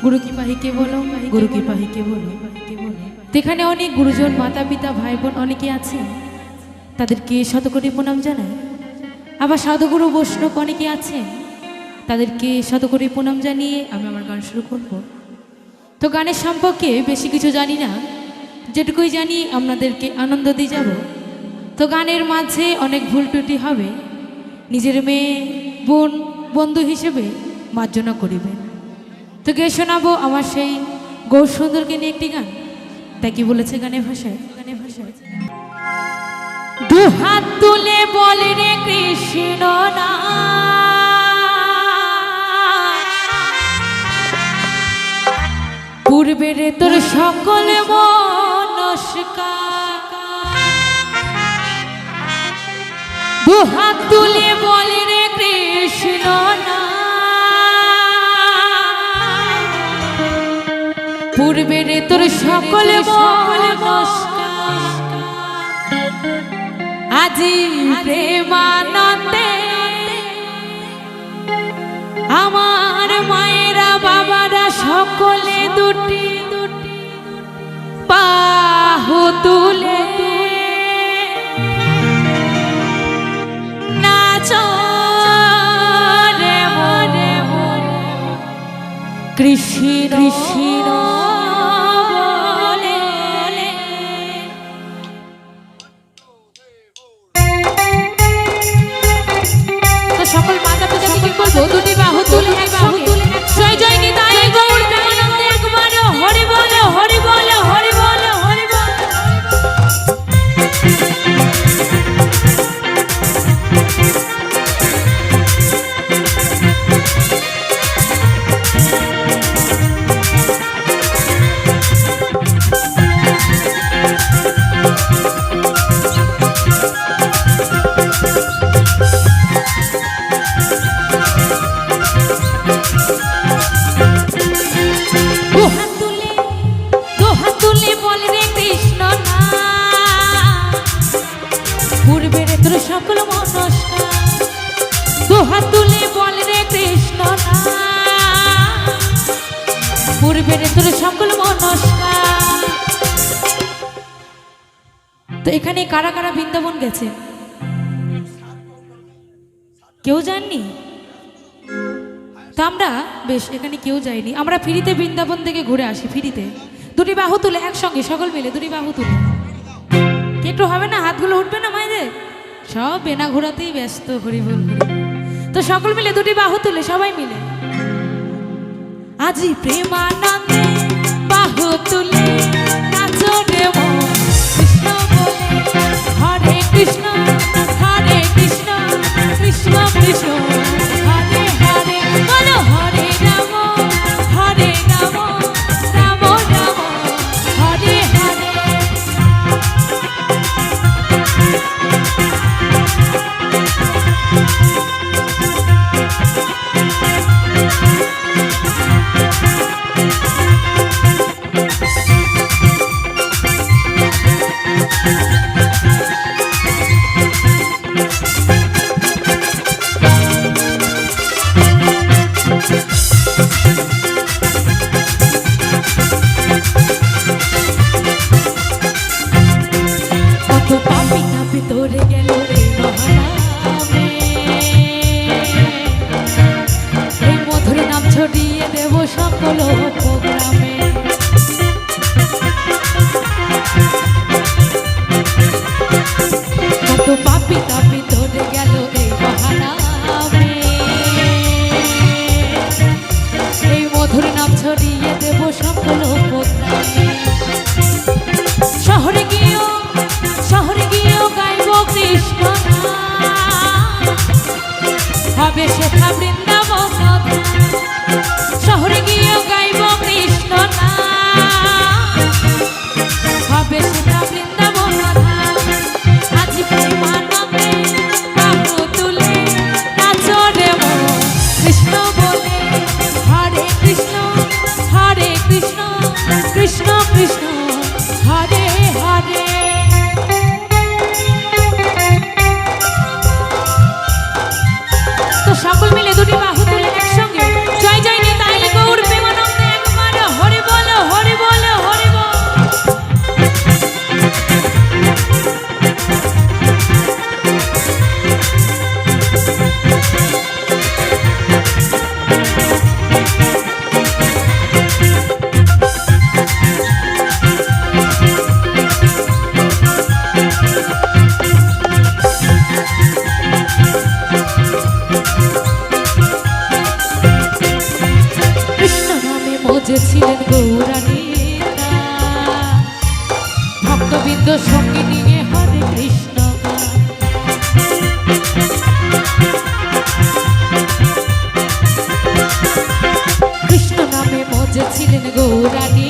गुरु की पाही के बोलो, गुरु की पाही के बोलो। এখানে অনেক গুরুজন মাতা পিতা ভাই বোন অনেকে আছেন, তাদেরকে শতকোটি প্রণাম জানাই। আবার সাধুগুরু বৈষ্ণব অনেকে আছেন, তাদেরকে শতকোটি প্রণাম জানিয়ে আমি আমার গান শুরু করব। তো গানের সম্পর্কে বেশি কিছু জানি না, যেটুকুই জানি আপনাদেরকে আনন্দ দিয়ে যাব। তো গানের মাঝে অনেক ভুল ত্রুটি হবে, নিজের মেয়ে বোন বন্ধু হিসেবে মার্জনা করিবেন। তো গিয়ে শোনাবো আমার সেই গৌর সুন্দরকে নিয়ে একটি গান। তাই কি বলেছে গানের ভাষায়? দু হাত তুলে বলে রে কৃষ্ণ না, পূর্বে রে তোর সকল মনস্কার। দু হাত তুলে বলে রে কৃষ্ণ না, পূর্বে রে তোর সকল মনস্কার। আজি প্রেমানন্দে আমার মায়েরা বাবারা সকলে দুটি বাহু তুলে নাচ রে মনে কৃষ্ণ কৃষ্ণ। সকল মাতা পিতাকে কি বলবো, দুটি বাহু তুলে জয় জয় নিতাই গৌর প্রেমানন্দে একবার হরি বল হরি বল হরি বল হরি বল। সকল মনস্কার দুহাত তুলে বল রে কৃষ্ণ না, পূর্বের তোর সকল মনস্কার। তো এখানে কারা কারা বৃন্দাবন গেছে কেউ জাননি? তো আমরা বেশ এখানে কেউ যাইনি, আমরা ফ্রিতে বৃন্দাবন থেকে ঘুরে আসি। ফ্রিতে দুটি বাহু তুলে একসঙ্গে সকল মিলে দুটি বাহু তুলে। একটু হবে না, হাতগুলো উঠবে না মায়েদের? সব বেনা ঘোরাতেই ব্যস্ত, হরি বল। তো সকল মিলে দুটি বাহু তুলে সবাই মিলে আজি প্রেমানন্দে বাহু তুলে নাচ রে কৃষ্ণ বলে হরে কৃষ্ণ হরে কৃষ্ণ কৃষ্ণ কৃষ্ণ হরে হরে বলো হরে রাম হরে রাম রাম রাম হরে হরে। তোরে গেল রে মহারামে, এই মধুর নাম ছড়িয়ে দেব সকল প্রোগ্রামে। কত পাপি তাপি তোরে গেল এই মহারামে, এই মধুর নাম ছড়িয়ে দেব সকল প্রোগ্রামে। শহরে গিয়েও গাইব কৃষ্ণ হবে শেখা বৃন্দাবন। শহরে গিয়েও গাইব কৃষ্ণ হবে শেখা বৃন্দাবন। আজি প্রেমানন্দে বাহু তুলে নাচ রে কৃষ্ণ বলে হরে কৃষ্ণ কৃষ্ণ কৃষ্ণ হরে হরে। সকল মিলে দুটি বাহু তুলে একসঙ্গে জয় জয় নিতাই গৌর প্রেমানন্দে। মজেছিলেন গৌরানীতা, ভক্তবৃন্দ সঙ্গে নিয়ে হরে কৃষ্ণ গান। কৃষ্ণ নামে মজেছিলেন গৌরানী,